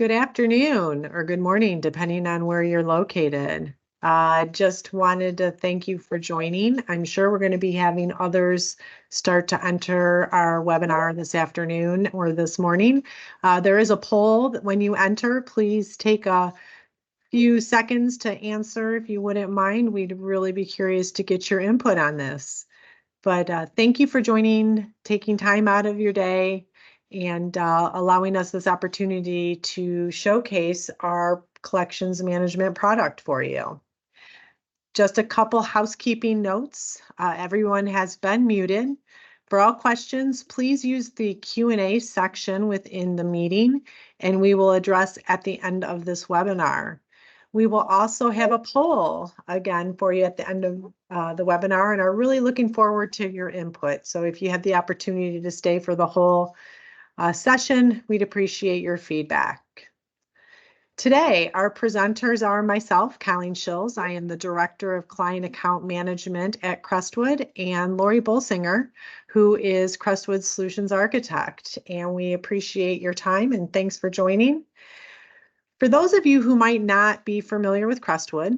Good afternoon or good morning, depending on where you're located. Just wanted to thank you for joining. I'm sure we're going to be having others start to enter our webinar this afternoon or this morning. There is a poll that when you enter, please take a few seconds to answer if you wouldn't mind. We'd really be curious to get your input on this. But thank you for joining, taking time out of your day, and allowing us this opportunity to showcase our collections management product for you. Just a couple housekeeping notes. Everyone has been muted. For all questions, please use the Q&A section within the meeting, and we will address at the end of this webinar. We will also have a poll again for you at the end of the webinar and are really looking forward to your input. So if you have the opportunity to stay for the whole session, we'd appreciate your feedback. Today, our presenters are myself, Colleen Schills. I am the Director of Client Account Management at Crestwood, and Lori Bolsinger, who is Crestwood's Solutions Architect. And we appreciate your time and thanks for joining. For those of you who might not be familiar with Crestwood,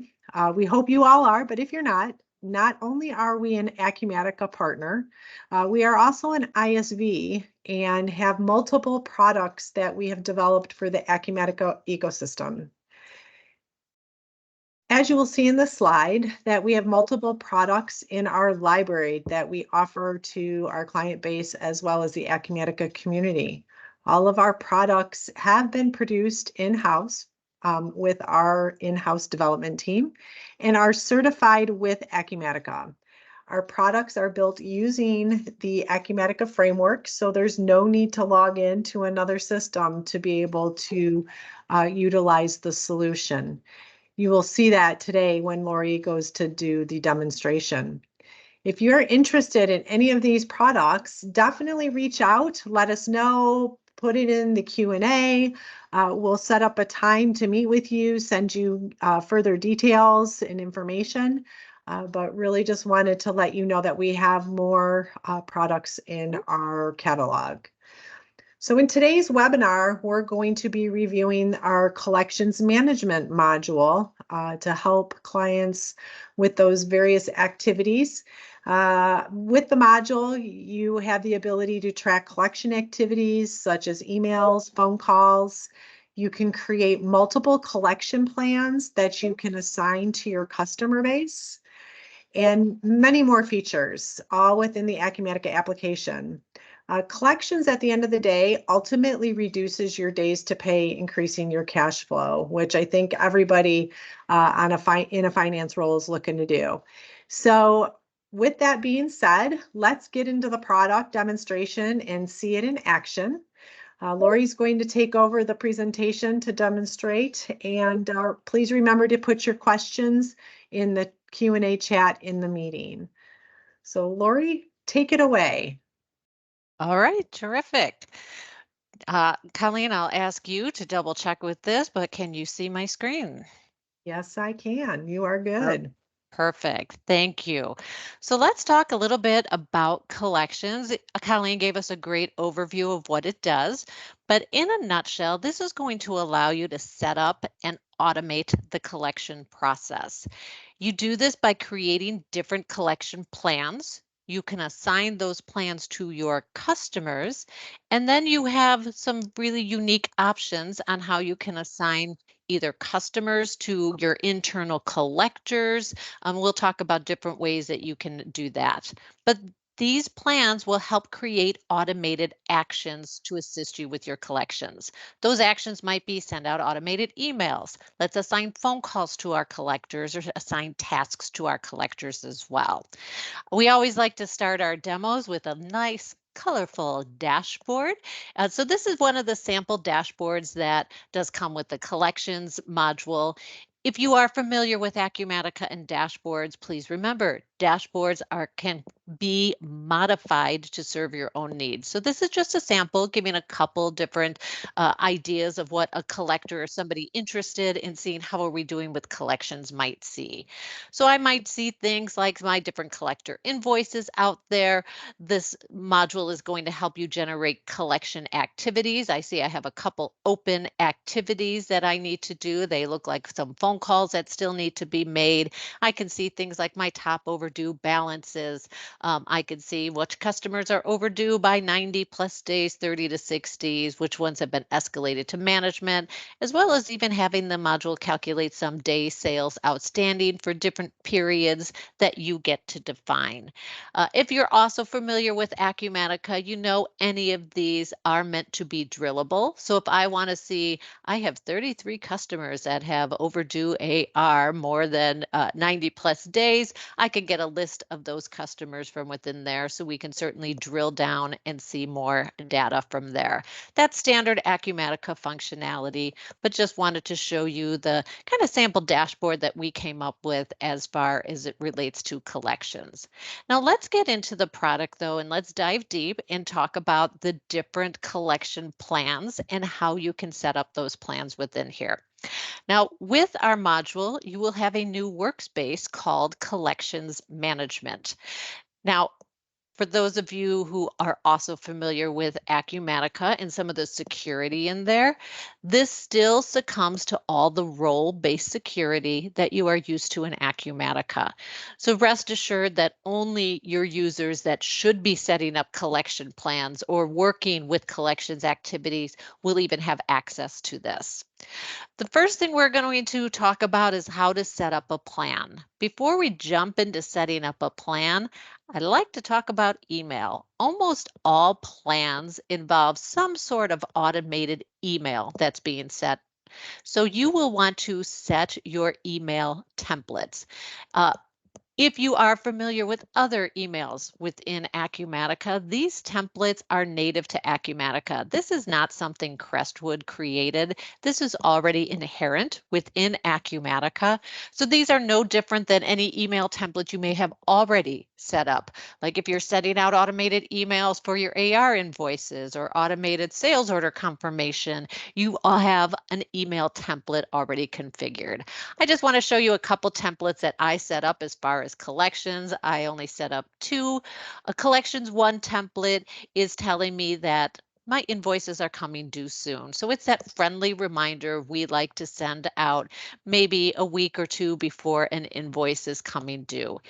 we hope you all are, but if you're not only are we an Acumatica partner, we are also an ISV and have multiple products that we have developed for the Acumatica ecosystem. As you will see in the slide, that we have multiple products in our library that we offer to our client base as well as the Acumatica community. All of our products have been produced in-house with our in-house development team and are certified with Acumatica. Our products are built using the Acumatica framework, so there's no need to log in to another system to be able to utilize the solution. You will see that today when Lori goes to do the demonstration. If you're interested in any of these products, definitely reach out, let us know, put it in the Q&A. We'll set up a time to meet with you, send you further details and information, but really just wanted to let you know that we have more products in our catalog. So in today's webinar, we're going to be reviewing our collections management module to help clients with those various activities. With the module, you have the ability to track collection activities such as emails, phone calls. You can create multiple collection plans that you can assign to your customer base, and many more features, all within the Acumatica application. Collections at the end of the day ultimately reduces your days to pay, increasing your cash flow, which I think everybody in a finance role is looking to do. So with that being said, let's get into the product demonstration and see it in action. Lori's going to take over the presentation to demonstrate, and please remember to put your questions in the Q&A chat in the meeting. So Lori, take it away. All right, terrific. Colleen, I'll ask you to double check with this, but can you see my screen? Yes, I can. You are good. Perfect. Thank you. So let's talk a little bit about collections. Colleen gave us a great overview of what it does, but in a nutshell, this is going to allow you to set up and automate the collection process. You do this by creating different collection plans. You can assign those plans to your customers, and then you have some really unique options on how you can assign either customers to your internal collectors. We'll talk about different ways that you can do that. But these plans will help create automated actions to assist you with your collections. Those actions might be send out automated emails. Let's assign phone calls to our collectors or assign tasks to our collectors as well. We always like to start our demos with a nice colorful dashboard. So this is one of the sample dashboards that does come with the collections module. If you are familiar with Acumatica and dashboards, please remember, dashboards can be modified to serve your own needs. So this is just a sample, giving a couple different ideas of what a collector or somebody interested in seeing how are we doing with collections might see. So I might see things like my different collector invoices out there. This module is going to help you generate collection activities. I see I have a couple open activities that I need to do. They look like some phone calls that still need to be made. I can see things like my top overdue balances. I can see which customers are overdue by 90 plus days, 30 to 60s, which ones have been escalated to management, as well as even having the module calculate some day sales outstanding for different periods that you get to define. If you're also familiar with Acumatica, you know any of these are meant to be drillable. So if I want to see, I have 33 customers that have overdue AR more than 90 plus days, I can get a list of those customers from within there, so we can certainly drill down and see more data from there. That's standard Acumatica functionality, but just wanted to show you the kind of sample dashboard that we came up with as far as it relates to collections. Now let's get into the product though, and let's dive deep and talk about the different collection plans and how you can set up those plans within here. Now, with our module, you will have a new workspace called Collections Management. Now, for those of you who are also familiar with Acumatica and some of the security in there, this still succumbs to all the role-based security that you are used to in Acumatica. So rest assured that only your users that should be setting up collection plans or working with collections activities will even have access to this. The first thing we're going to talk about is how to set up a plan. Before we jump into setting up a plan, I'd like to talk about email. Almost all plans involve some sort of automated email that's being set. So you will want to set your email templates. If you are familiar with other emails within Acumatica, these templates are native to Acumatica. This is not something Crestwood created. This is already inherent within Acumatica. So these are no different than any email template you may have already set up. Like if you're setting out automated emails for your AR invoices or automated sales order confirmation, you all have an email template already configured. I just want to show you a couple templates that I set up as far as collections. I only set up two. A collections one template is telling me that my invoices are coming due soon. So it's that friendly reminder we like to send out maybe a week or two before an invoice is coming due.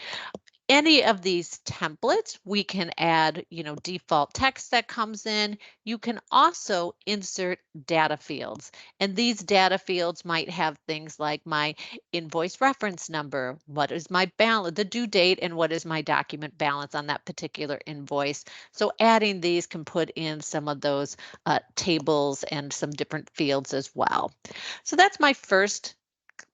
Any of these templates, we can add, default text that comes in. You can also insert data fields, and these data fields might have things like my invoice reference number, what is my balance, the due date, and what is my document balance on that particular invoice. So adding these can put in some of those tables and some different fields as well. So that's my first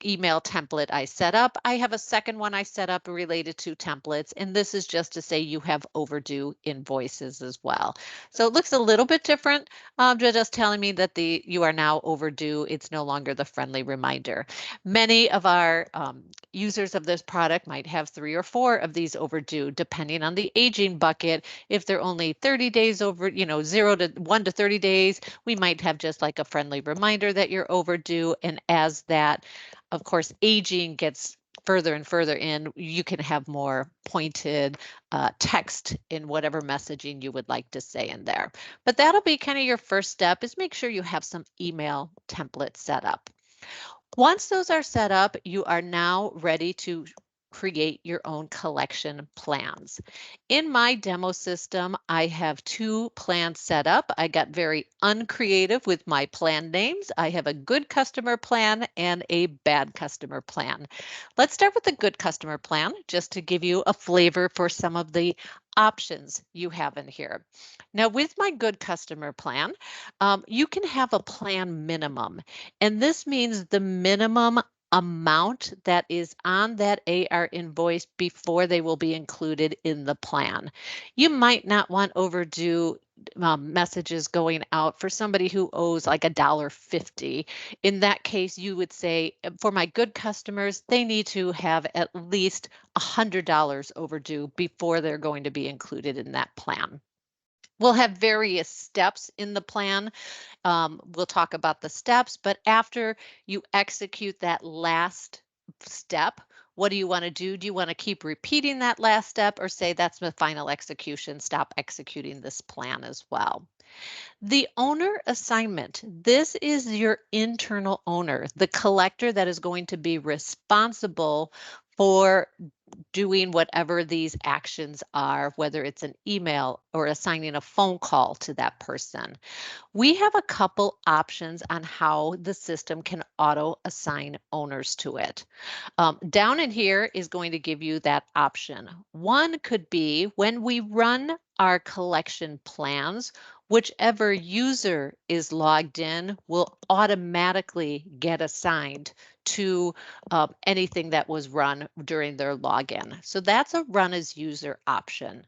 email template I set up. I have a second one I set up related to templates, and this is just to say you have overdue invoices as well. So it looks a little bit different, just telling me that you are now overdue. It's no longer the friendly reminder. Many of our users of this product might have 3 or 4 of these overdue, depending on the aging bucket. If they're only 30 days over, 0 to 1 to 30 days, we might have just like a friendly reminder that you're overdue. And as that, of course, aging gets further and further in, you can have more pointed text in whatever messaging you would like to say in there. But that'll be kind of your first step, is make sure you have some email templates set up. Once those are set up, you are now ready to create your own collection plans. In my demo system, I have 2 plans set up. I got very uncreative with my plan names. I have a good customer plan and a bad customer plan. Let's start with the good customer plan, just to give you a flavor for some of the options you have in here. Now, with my good customer plan, you can have a plan minimum, and this means the minimum amount that is on that AR invoice before they will be included in the plan. You might not want overdue messages going out for somebody who owes like $1.50. In that case, you would say, for my good customers, they need to have at least $100 overdue before they're going to be included in that plan. We'll have various steps in the plan. We'll talk about the steps, but after you execute that last step, what do you want to do? Do you want to keep repeating that last step or say that's the final execution, stop executing this plan as well? The owner assignment. This is your internal owner, the collector that is going to be responsible for doing whatever these actions are, whether it's an email or assigning a phone call to that person. We have a couple options on how the system can auto assign owners to it. Down in here is going to give you that option. One could be when we run our collection plans, whichever user is logged in will automatically get assigned to anything that was run during their login. So that's a run as user option.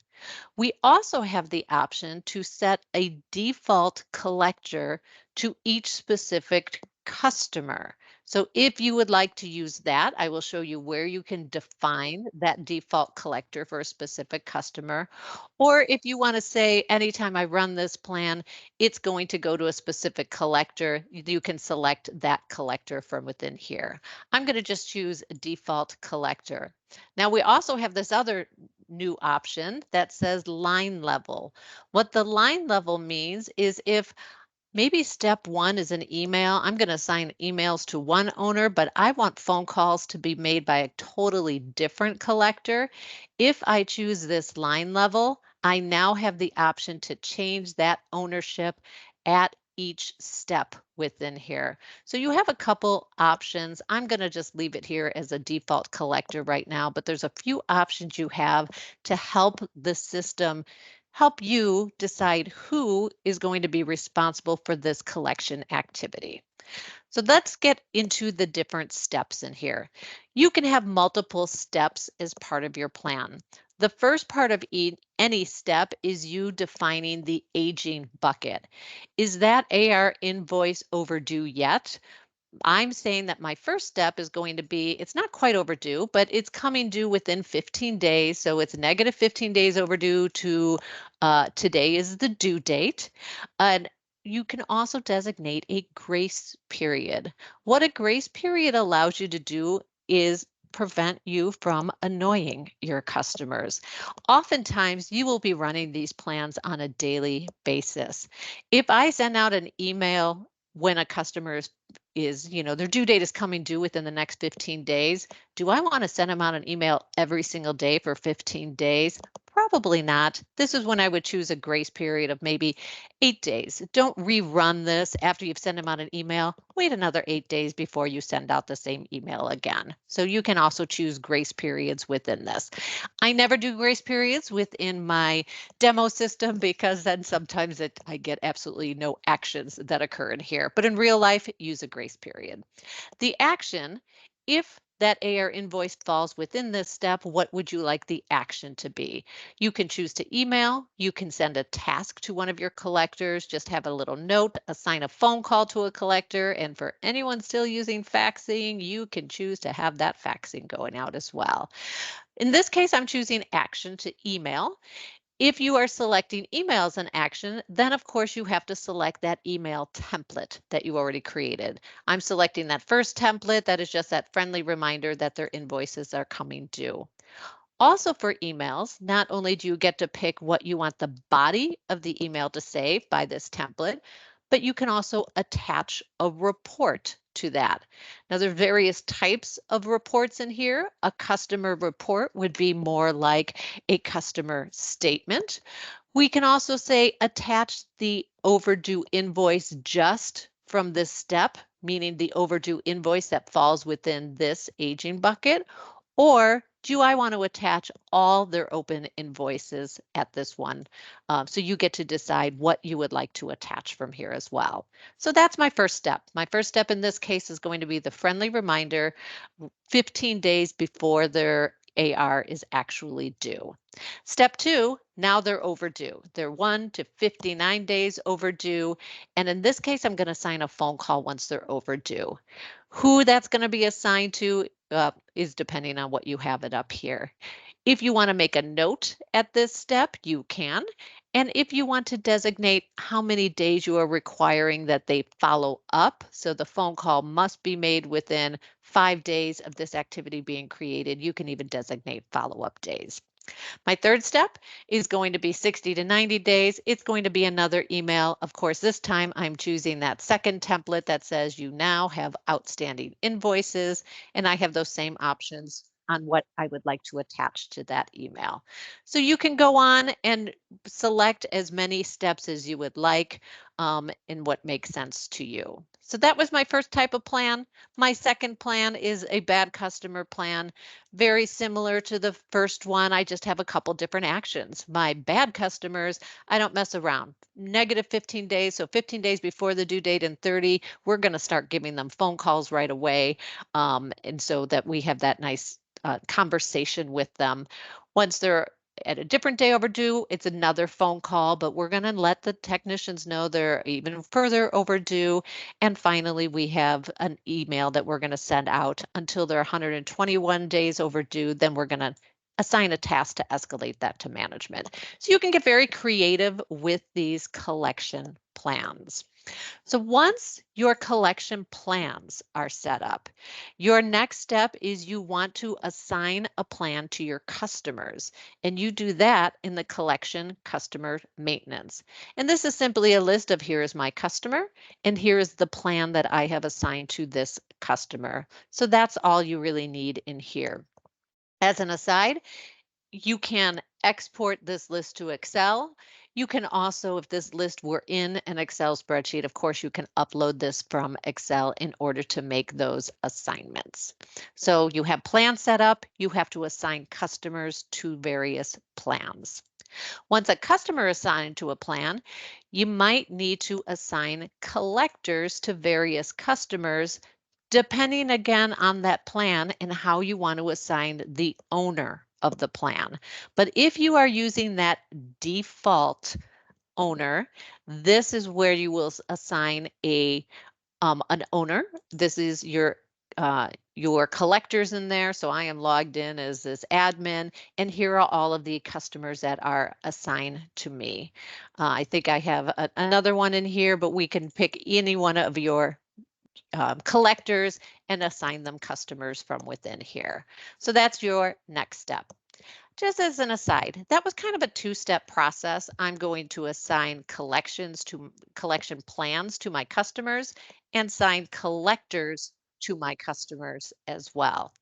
We also have the option to set a default collector to each specific customer. So if you would like to use that, I will show you where you can define that default collector for a specific customer. Or if you want to say, anytime I run this plan, it's going to go to a specific collector, you can select that collector from within here. I'm going to just choose default collector. Now we also have this other new option that says line level. What the line level means is if maybe step one is an email. I'm going to assign emails to one owner, but I want phone calls to be made by a totally different collector. If I choose this line level, I now have the option to change that ownership at each step within here. So you have a couple options. I'm going to just leave it here as a default collector right now, but there's a few options you have to help the system help you decide who is going to be responsible for this collection activity. So let's get into the different steps in here. You can have multiple steps as part of your plan. The first part of any step is you defining the aging bucket. Is that AR invoice overdue yet? I'm saying that my first step is going to be, it's not quite overdue, but it's coming due within 15 days. So it's negative 15 days overdue to today is the due date. And you can also designate a grace period. What a grace period allows you to do is prevent you from annoying your customers. Oftentimes, you will be running these plans on a daily basis. If I send out an email when a customer their due date is coming due within the next 15 days. Do I want to send them out an email every single day for 15 days? Probably not. This is when I would choose a grace period of maybe 8 days. Don't rerun this after you've sent them out an email. Wait another 8 days before you send out the same email again. So you can also choose grace periods within this. I never do grace periods within my demo system because then sometimes I get absolutely no actions that occur in here. But in real life, use a grace period. The action, if that AR invoice falls within this step, what would you like the action to be? You can choose to email, you can send a task to one of your collectors, just have a little note, assign a phone call to a collector, and for anyone still using faxing, you can choose to have that faxing going out as well. In this case, I'm choosing action to email. If you are selecting email as an action, then of course you have to select that email template that you already created. I'm selecting that first template that is just that friendly reminder that their invoices are coming due. Also for emails, not only do you get to pick what you want the body of the email to say by this template, but you can also attach a report to that. Now there are various types of reports in here. A customer report would be more like a customer statement. We can also say attach the overdue invoice just from this step, meaning the overdue invoice that falls within this aging bucket, or do I want to attach all their open invoices at this one? So you get to decide what you would like to attach from here as well. So that's my first step. My first step in this case is going to be the friendly reminder 15 days before their AR is actually due. Step two, Now they're overdue. They're 1 to 59 days overdue. And in this case, I'm going to assign a phone call once they're overdue. Who that's going to be assigned to is depending on what you have it up here. If you want to make a note at this step, you can. And if you want to designate how many days you are requiring that they follow up, so the phone call must be made within 5 days of this activity being created, you can even designate follow-up days. My third step is going to be 60 to 90 days. It's going to be another email. Of course, this time I'm choosing that second template that says you now have outstanding invoices, and I have those same options on what I would like to attach to that email. So you can go on and select as many steps as you would like in what makes sense to you. So that was my first type of plan. My second plan is a bad customer plan. Very similar to the first one, I just have a couple different actions. My bad customers, I don't mess around. Negative 15 days, so 15 days before the due date and 30, we're going to start giving them phone calls right away. And so that we have that nice conversation with them. Once they're at a different day overdue, it's another phone call, but we're going to let the technicians know they're even further overdue. And finally, we have an email that we're going to send out until they're 121 days overdue. Then we're going to assign a task to escalate that to management. So you can get very creative with these collection plans. So once your collection plans are set up, your next step is you want to assign a plan to your customers. And you do that in the collection customer maintenance. And this is simply a list of here is my customer and here is the plan that I have assigned to this customer. So that's all you really need in here. As an aside, you can export this list to Excel. You can also, if this list were in an Excel spreadsheet, of course, you can upload this from Excel in order to make those assignments. So you have plans set up, you have to assign customers to various plans. Once a customer is assigned to a plan, you might need to assign collectors to various customers, depending again on that plan and how you want to assign the owner of the plan. But if you are using that default owner, this is where you will assign an owner. This is your collectors in there. So I am logged in as this admin, and here are all of the customers that are assigned to me. I think I have another one in here, but we can pick any one of your collectors and assign them customers from within here. So that's your next step. Just as an aside, that was kind of a two-step process. I'm going to assign collection plans to my customers and assign collectors to my customers as well.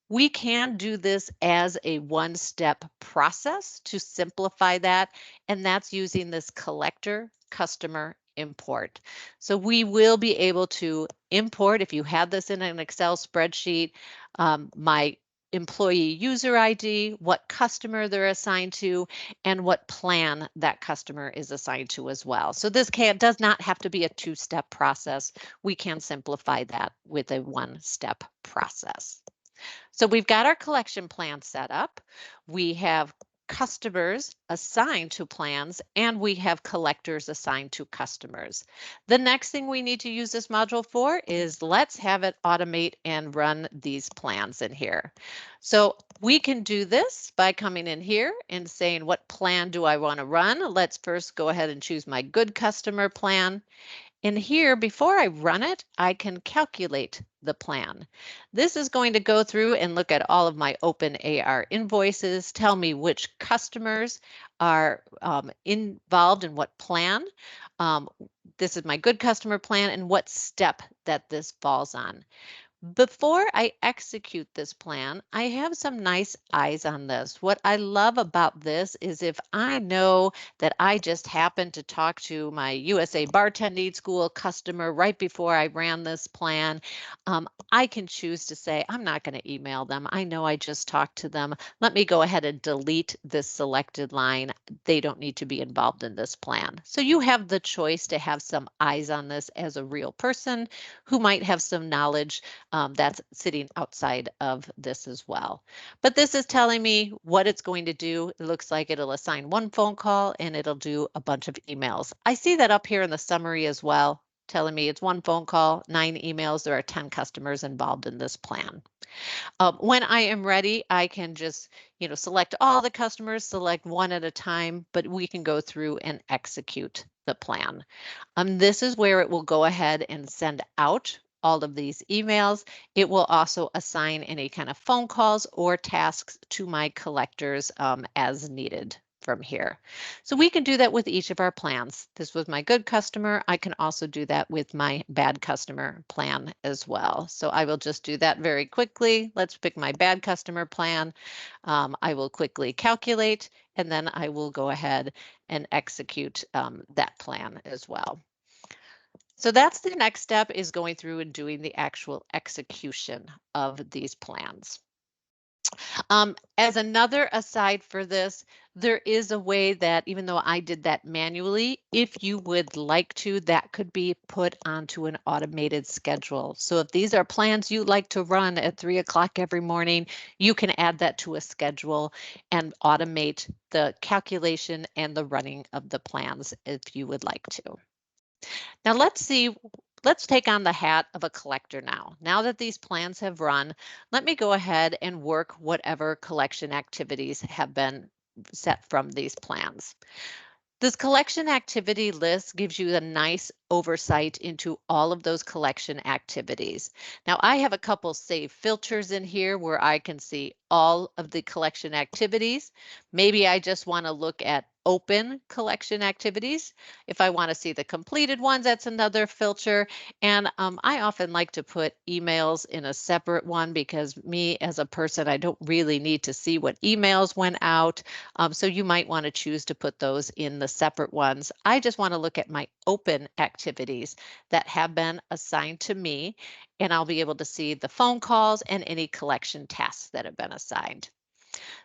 We can do this as a one-step process to simplify that, and that's using this collector customer import. So we will be able to import, if you had this in an Excel spreadsheet, my employee user ID, what customer they're assigned to, and what plan that customer is assigned to as well. So this does not have to be a two-step process. We can simplify that with a one-step process. So we've got our collection plan set up. We have customers assigned to plans, and we have collectors assigned to customers. The next thing we need to use this module for is let's have it automate and run these plans in here. So we can do this by coming in here and saying, what plan do I want to run? Let's first go ahead and choose my good customer plan. And here, before I run it, I can calculate the plan. This is going to go through and look at all of my open AR invoices, tell me which customers are involved in what plan. This is my good customer plan and what step that this falls on. Before I execute this plan, I have some nice eyes on this. What I love about this is if I know that I just happened to talk to my USA Bartending School customer right before I ran this plan, I can choose to say, I'm not going to email them. I know I just talked to them. Let me go ahead and delete this selected line. They don't need to be involved in this plan. So you have the choice to have some eyes on this as a real person who might have some knowledge That's sitting outside of this as well. But this is telling me what it's going to do. It looks like it'll assign one phone call and it'll do a bunch of emails. I see that up here in the summary as well, telling me it's one phone call, 9 emails. There are 10 customers involved in this plan. When I am ready, I can just, select all the customers, select one at a time, but we can go through and execute the plan. This is where it will go ahead and send out all of these emails. It will also assign any kind of phone calls or tasks to my collectors as needed from here. So we can do that with each of our plans. This was my good customer. I can also do that with my bad customer plan as well. So I will just do that very quickly. Let's pick my bad customer plan. I will quickly calculate, and then I will go ahead and execute that plan as well. So that's the next step, is going through and doing the actual execution of these plans. As another aside for this, there is a way that, even though I did that manually, if you would like to, that could be put onto an automated schedule. So if these are plans you like to run at 3 o'clock every morning, you can add that to a schedule and automate the calculation and the running of the plans if you would like to. Now let's take on the hat of a collector now. Now that these plans have run, let me go ahead and work whatever collection activities have been set from these plans. This collection activity list gives you a nice oversight into all of those collection activities. Now, I have a couple save filters in here where I can see all of the collection activities. Maybe I just want to look at open collection activities. If I want to see the completed ones, that's another filter. And I often like to put emails in a separate one because me as a person, I don't really need to see what emails went out. So you might want to choose to put those in the separate ones. I just want to look at my open activities that have been assigned to me, and I'll be able to see the phone calls and any collection tasks that have been assigned.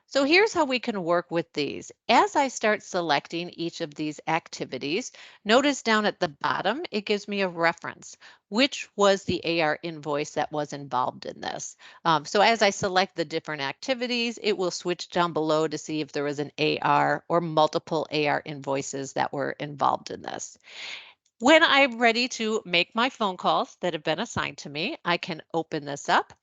So here's how we can work with these. As I start selecting each of these activities, notice down at the bottom, it gives me a reference. Which was the AR invoice that was involved in this? So as I select the different activities, it will switch down below to see if there was an AR or multiple AR invoices that were involved in this. When I'm ready to make my phone calls that have been assigned to me, I can open this up.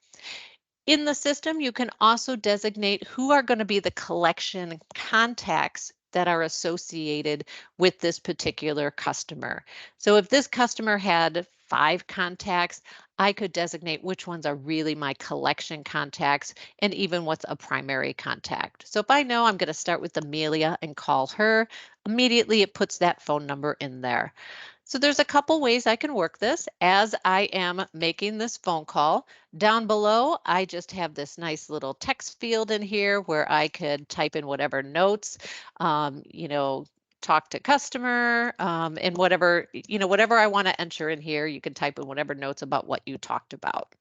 In the system, you can also designate who are going to be the collection contacts that are associated with this particular customer. So if this customer had 5 contacts, I could designate which ones are really my collection contacts and even what's a primary contact. So if I know I'm going to start with Amelia and call her, immediately it puts that phone number in there. So there's a couple ways I can work this. As I am making this phone call, down below, I just have this nice little text field in here where I could type in whatever notes, talk to customer, and whatever I want to enter in here, you can type in whatever notes about what you talked about.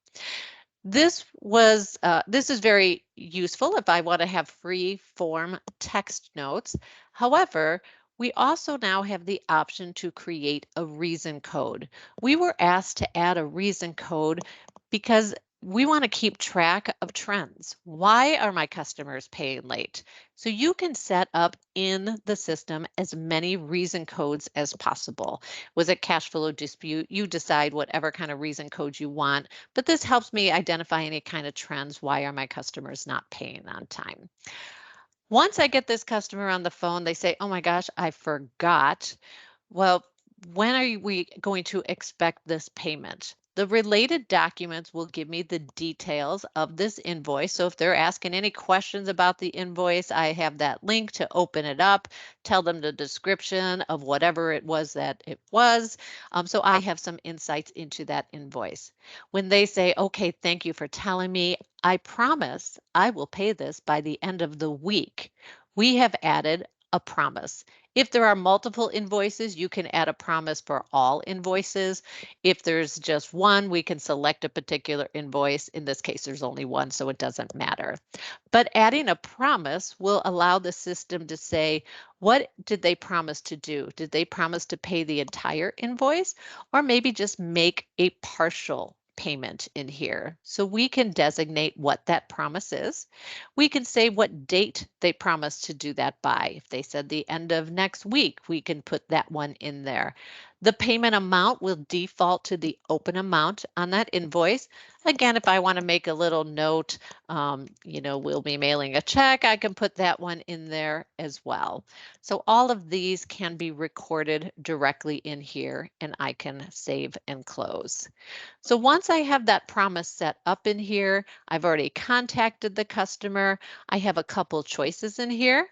This is very useful if I want to have free form text notes. However, we also now have the option to create a reason code. We were asked to add a reason code because we want to keep track of trends. Why are my customers paying late? So you can set up in the system as many reason codes as possible. Was it cash flow dispute? You decide whatever kind of reason code you want, but this helps me identify any kind of trends. Why are my customers not paying on time? Once I get this customer on the phone, they say, oh my gosh, I forgot. Well, when are we going to expect this payment? The related documents will give me the details of this invoice. So if they're asking any questions about the invoice, I have that link to open it up, tell them the description of whatever it was that it was. So I have some insights into that invoice. When they say, okay, thank you for telling me, I promise I will pay this by the end of the week, we have added a promise. If there are multiple invoices, you can add a promise for all invoices. If there's just one, we can select a particular invoice. In this case, there's only one, so it doesn't matter. But adding a promise will allow the system to say, what did they promise to do? Did they promise to pay the entire invoice or maybe just make a partial payment in here. So we can designate what that promise is. We can say what date they promised to do that by. If they said the end of next week, we can put that one in there. The payment amount will default to the open amount on that invoice. Again, if I want to make a little note, we'll be mailing a check, I can put that one in there as well. So all of these can be recorded directly in here, and I can save and close. So once I have that promise set up in here, I've already contacted the customer. I have a couple choices in here.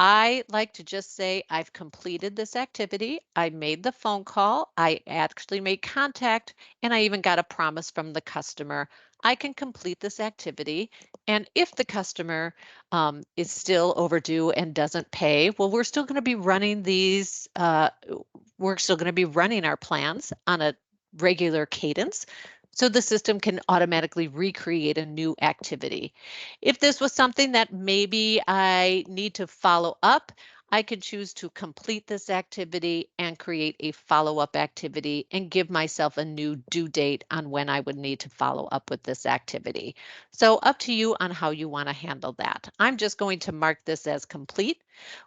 I like to just say I've completed this activity. I made the phone call. I actually made contact, and I even got a promise from the customer. I can complete this activity. And if the customer is still overdue and doesn't pay, well, we're still going to be running we're still going to be running our plans on a regular cadence. So the system can automatically recreate a new activity. If this was something that maybe I need to follow up, I could choose to complete this activity and create a follow-up activity and give myself a new due date on when I would need to follow up with this activity. So up to you on how you want to handle that. I'm just going to mark this as complete.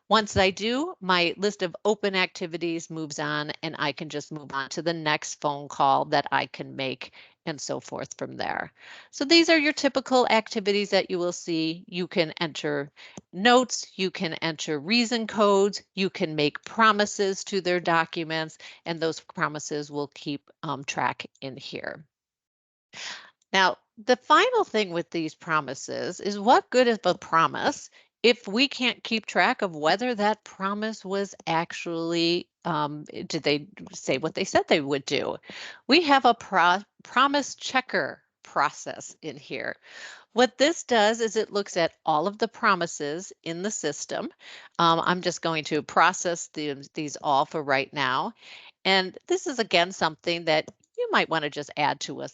Once I do, my list of open activities moves on, and I can just move on to the next phone call that I can make and so forth from there. So these are your typical activities that you will see. You can enter notes, you can enter reason codes, you can make promises to their documents, and those promises will keep track in here. Now, the final thing with these promises is what good is a promise if we can't keep track of whether that promise was actually, did they say what they said they would do? We have a promise checker process in here. What this does is it looks at all of the promises in the system. I'm just going to process these all for right now. And this is again something that you might want to just add to a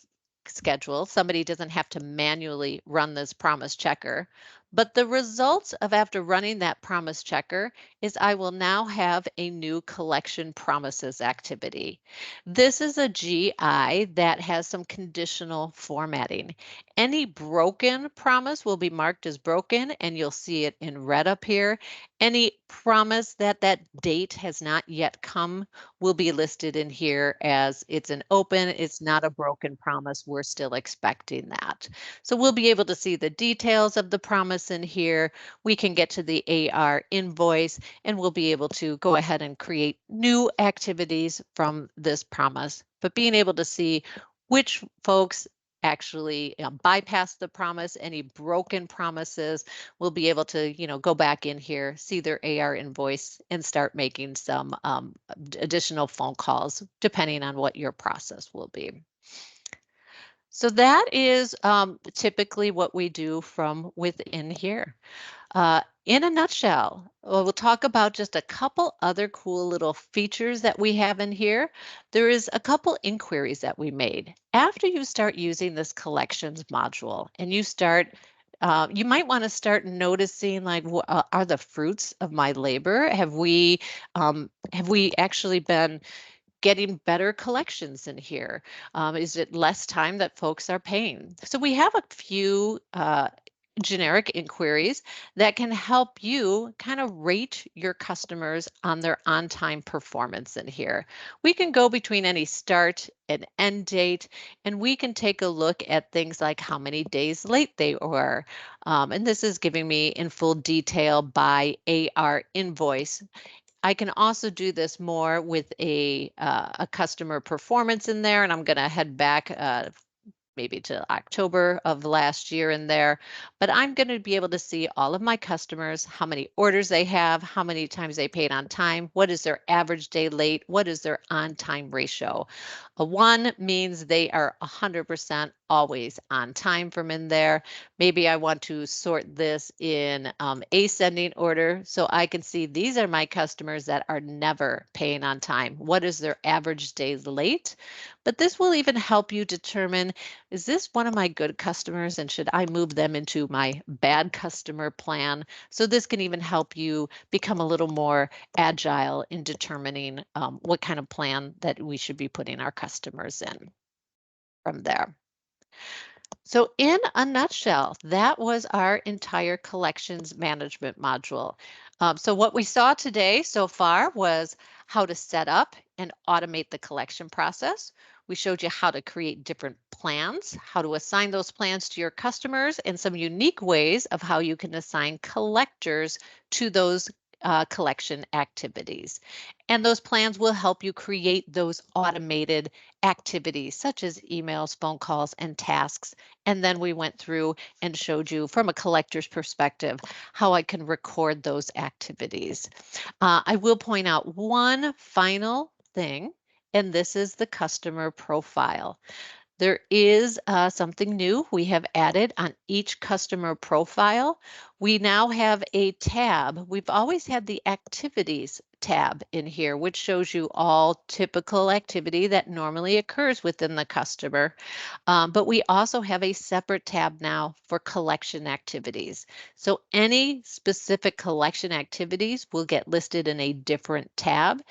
schedule. Somebody doesn't have to manually run this promise checker. But the results of after running that promise checker is I will now have a new collection promises activity. This is a GI that has some conditional formatting. Any broken promise will be marked as broken, and you'll see it in red up here. Any promise that that date has not yet come will be listed in here as it's an open, it's not a broken promise. We're still expecting that. So we'll be able to see the details of the promise in here. We can get to the AR invoice, and we'll be able to go ahead and create new activities from this promise. But being able to see which folks actually bypass the promise, any broken promises, we'll be able to, go back in here, see their AR invoice, and start making some additional phone calls, depending on what your process will be. So that is typically what we do from within here. In a nutshell, we'll talk about just a couple other cool little features that we have in here. There is a couple inquiries that we made. After you start using this collections module and you might want to start noticing like, are the fruits of my labor? Have we actually been getting better collections in here? Is it less time that folks are paying? So we have a few generic inquiries that can help you kind of rate your customers on their on-time performance in here. We can go between any start and end date, and we can take a look at things like how many days late they were. And this is giving me in full detail by AR invoice. I can also do this more with a customer performance in there, and I'm going to head back maybe to October of last year in there. But I'm going to be able to see all of my customers, how many orders they have, how many times they paid on time, what is their average day late, what is their on-time ratio. A 1 means they are 100% always on time from in there. Maybe I want to sort this in ascending order so I can see these are my customers that are never paying on time. What is their average days late? But this will even help you determine, is this one of my good customers and should I move them into my bad customer plan? So this can even help you become a little more agile in determining what kind of plan that we should be putting our customers in. from there. So in a nutshell, that was our entire collections management module. So what we saw today so far was how to set up and automate the collection process. We showed you how to create different plans, how to assign those plans to your customers, and some unique ways of how you can assign collectors to those collection activities. And those plans will help you create those automated activities such as emails, phone calls, and tasks. And then we went through and showed you from a collector's perspective how I can record those activities. I will point out one final thing, and this is the customer profile. There is something new we have added on each customer profile. We now have a tab. We've always had the activities tab in here, which shows you all typical activity that normally occurs within the customer. But we also have a separate tab now for collection activities. So any specific collection activities will get listed in a different tab.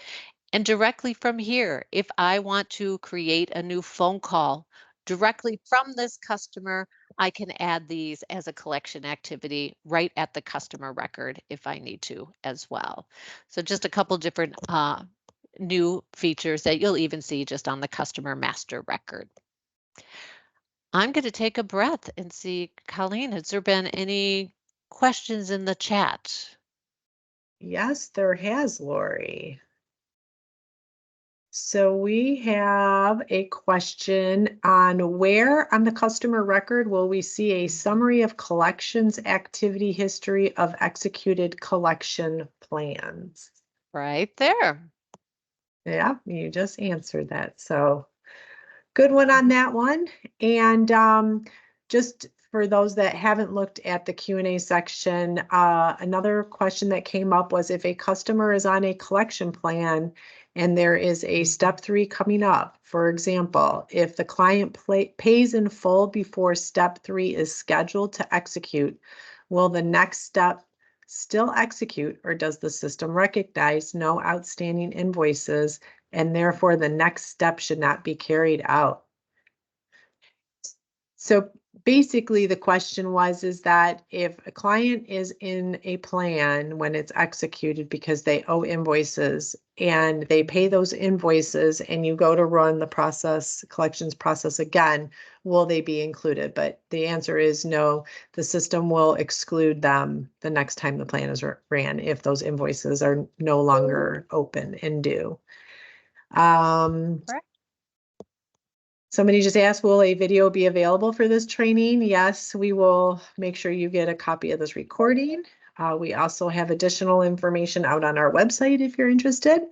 And directly from here, if I want to create a new phone call directly from this customer, I can add these as a collection activity right at the customer record if I need to as well. So just a couple different new features that you'll even see just on the customer master record. I'm going to take a breath and see, Colleen, has there been any questions in the chat? Yes, there has, Lori. So we have a question on where on the customer record will we see a summary of collections activity history of executed collection plans? Right there. Yeah, you just answered that. So good one on that one. And just for those that haven't looked at the Q&A section, another question that came up was if a customer is on a collection plan and there is a step 3 coming up, for example, if the client pays in full before step 3 is scheduled to execute, will the next step still execute, or does the system recognize no outstanding invoices and therefore the next step should not be carried out? So basically the question is that if a client is in a plan when it's executed because they owe invoices and they pay those invoices and you go to run the collections process again, will they be included? But the answer is no. The system will exclude them the next time the plan is ran if those invoices are no longer open and due. Correct. Somebody just asked, will a video be available for this training? Yes, we will make sure you get a copy of this recording. We also have additional information out on our website if you're interested.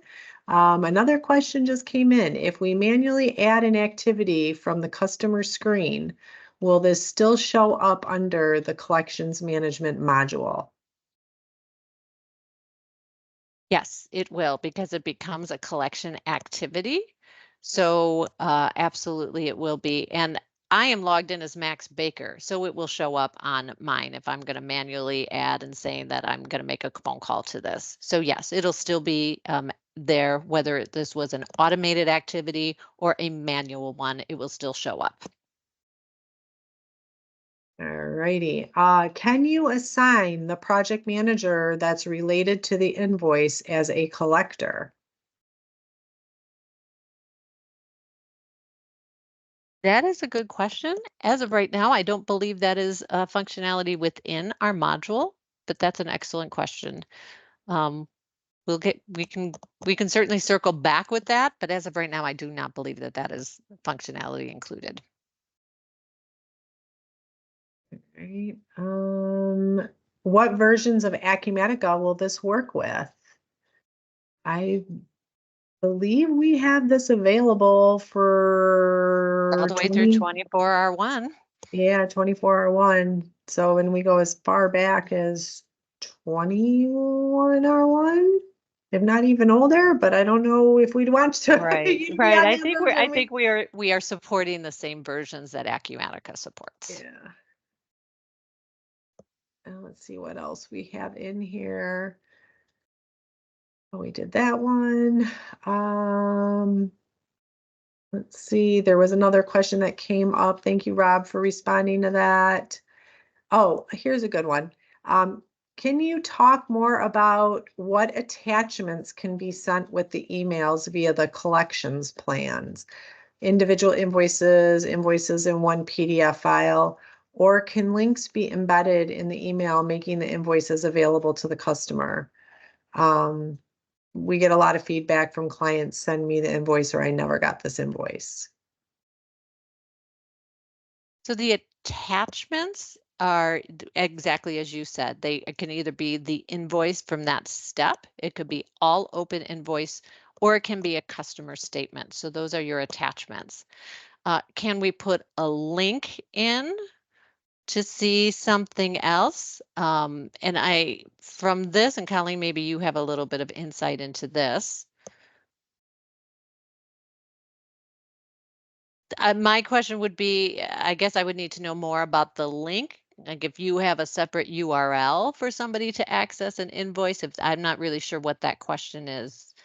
Another question just came in. If we manually add an activity from the customer screen, will this still show up under the collections management module? Yes, it will, because it becomes a collection activity. So absolutely it will be. And I am logged in as Max Baker, so it will show up on mine if I'm going to manually add and saying that I'm going to make a phone call to this. So yes, it'll still be there, whether this was an automated activity or a manual one, it will still show up. All righty. Can you assign the project manager that's related to the invoice as a collector? That is a good question. As of right now, I don't believe that is a functionality within our module, but that's an excellent question. Um, we can certainly circle back with that, but as of right now, I do not believe that that is functionality included. Right. What versions of Acumatica will this work with? I believe we have this available for All the way through 24R1. Yeah, 24R1. So when we go as far back as 21R1, if not even older, but I don't know if we'd want to Right, be right. on I that think version. we are supporting the same versions that Acumatica supports. Yeah. Let's see what else we have in here. Oh, we did that one. Let's see, there was another question that came up. Thank you, Rob, for responding to that. Oh, here's a good one. Can you talk more about what attachments can be sent with the emails via the collections plans? Individual invoices, invoices in one PDF file, or can links be embedded in the email, making the invoices available to the customer? We get a lot of feedback from clients, send me the invoice or I never got this invoice. So the attachments are exactly as you said. They can either be the invoice from that step, it could be all open invoice, or it can be a customer statement. So those are your attachments. Can we put a link in to see something else? And from this, and Colleen, maybe you have a little bit of insight into this. My question would be, I guess I would need to know more about the link. Like if you have a separate URL for somebody to access an invoice, if I'm not really sure what that question is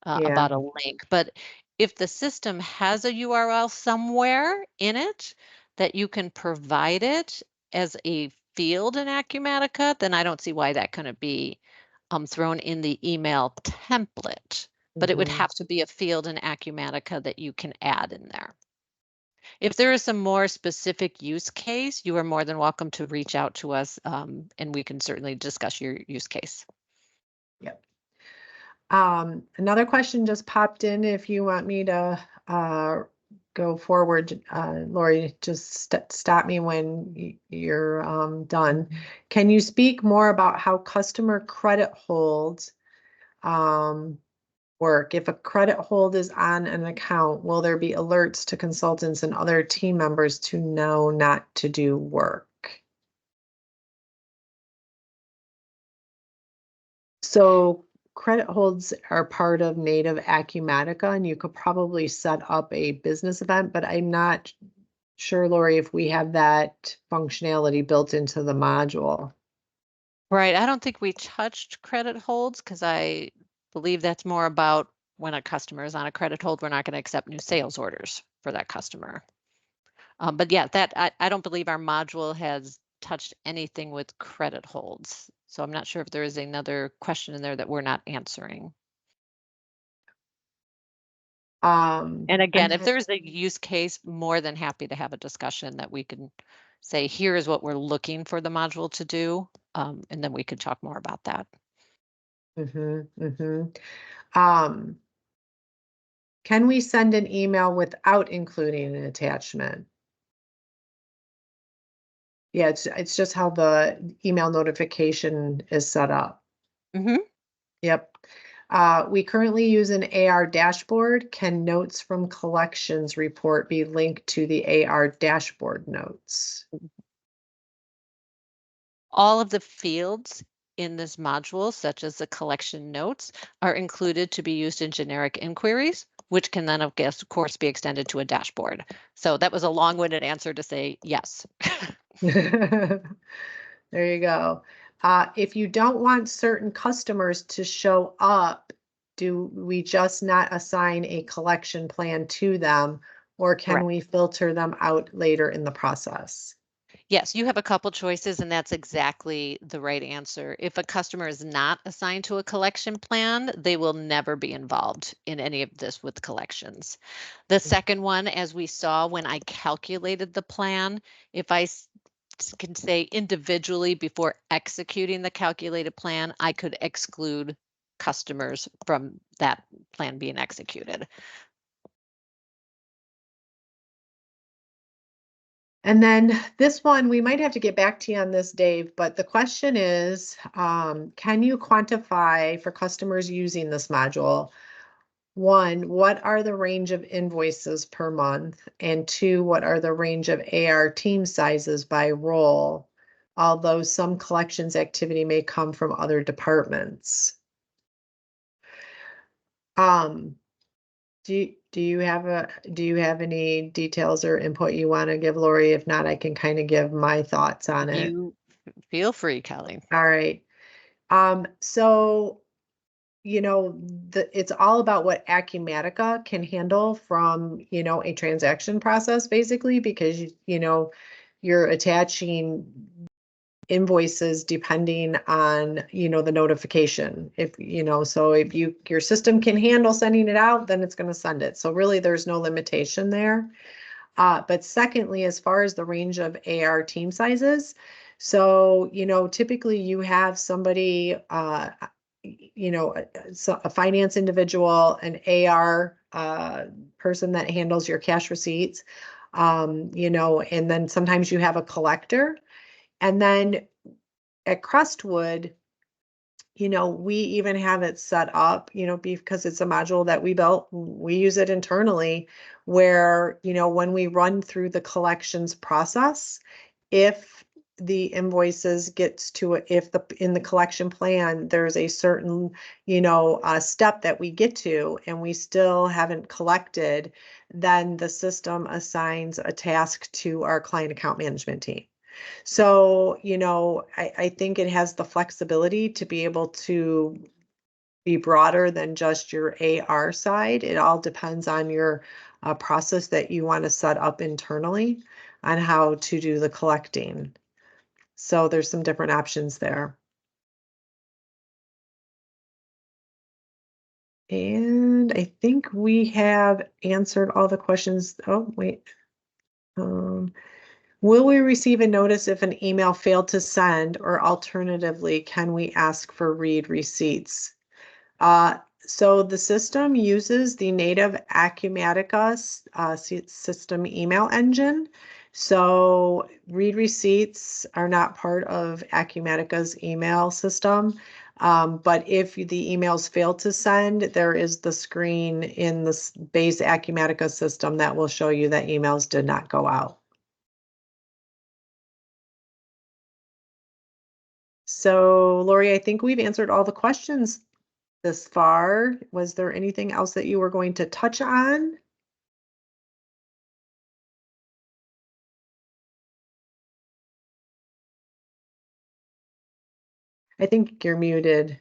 Yeah. about a link, but if the system has a URL somewhere in it that you can provide it as a field in Acumatica, then I don't see why that couldn't be thrown in the email template. But it would Mhm. have to be a field in Acumatica that you can add in there. If there is some more specific use case, you are more than welcome to reach out to us, and we can certainly discuss your use case. Yep. Another question just popped in. If you want me to go forward, Lori, just stop me when you're done. Can you speak more about how customer credit holds work? If a credit hold is on an account, will there be alerts to consultants and other team members to know not to do work? So credit holds are part of native Acumatica, and you could probably set up a business event, but I'm not sure, Lori, if we have that functionality built into the module. Right. I don't think we touched credit holds because I believe that's more about when a customer is on a credit hold, we're not going to accept new sales orders for that customer. But yeah, I don't believe our module has touched anything with credit holds. So I'm not sure if there is another question in there that we're not answering. And And again, if then, there's a use case, more than happy to have a discussion that we can say, here is what we're looking for the module to do. And then we could talk more about that. um, can we send an email without including an attachment? Yeah, it's just how the email notification is set up. Mm-hmm. Yep. We currently use an AR dashboard. Can notes from collections report be linked to the AR dashboard notes? All of the fields in this module, such as the collection notes, are included to be used in generic inquiries, which can then, of course, be extended to a dashboard. So that was a long-winded answer to say yes. There you go. If you don't want certain customers to show up, do we just not assign a collection plan to them, or can Correct. we filter them out later in the process? Yes, you have a couple choices, and that's exactly the right answer. If a customer is not assigned to a collection plan, they will never be involved in any of this with collections. The second one, as we saw when I calculated the plan, if I can say individually before executing the calculated plan, I could exclude customers from that plan being executed. And then this one, we might have to get back to you on this, Dave, but the question is, can you quantify for customers using this module? One, what are the range of invoices per month? And two, what are the range of AR team sizes by role? Although some collections activity may come from other departments. Um, do you have any details or input you want to give, Lori? If not, I can kind of give my thoughts on it. You feel free, Kelly. All right. So it's all about what Acumatica can handle from, a transaction process basically, because you're attaching invoices depending on, the notification. So if your system can handle sending it out, then it's going to send it. So really there's no limitation there. But secondly, as far as the range of AR team sizes, so, typically you have somebody, a finance individual, an AR person that handles your cash receipts, and then sometimes you have a collector. And then at Crestwood, we even have it set up, because it's a module that we built, we use it internally, where, when we run through the collections process, if the invoices gets to if in the collection plan, there's a certain, step that we get to and we still haven't collected, then the system assigns a task to our client account management team. So, I think it has the flexibility to be able to be broader than just your AR side. It all depends on your process that you want to set up internally on how to do the collecting. So there's some different options there. And I think we have answered all the questions. Oh, wait. Will we receive a notice if an email failed to send, or alternatively, can we ask for read receipts? So the system uses the native Acumatica system email engine. So read receipts are not part of Acumatica's email system. But if the emails fail to send, there is the screen in the base Acumatica system that will show you that emails did not go out. So, Lori, I think we've answered all the questions this far. Was there anything else that you were going to touch on? I think you're muted.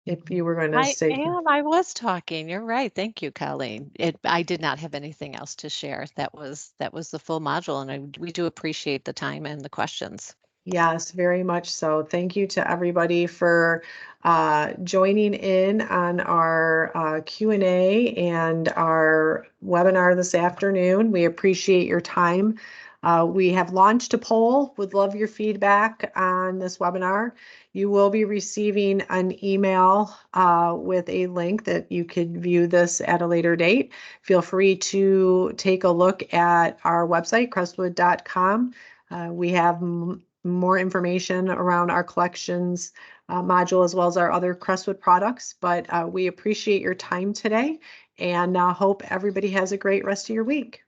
If you were going to say, I was talking. You're right. Thank you, Colleen. I did not have anything else to share. That was the full module, and we do appreciate the time and the questions. yes, very much so. Thank you to everybody for joining in on our Q&A and our webinar this afternoon. We appreciate your time. We have launched a poll. Would love your feedback on this webinar. You will be receiving an email with a link that you could view this at a later date. Feel free to take a look at our website, crestwood.com. We have more information around our collections module, as well as our other Crestwood products. But we appreciate your time today and hope everybody has a great rest of your week.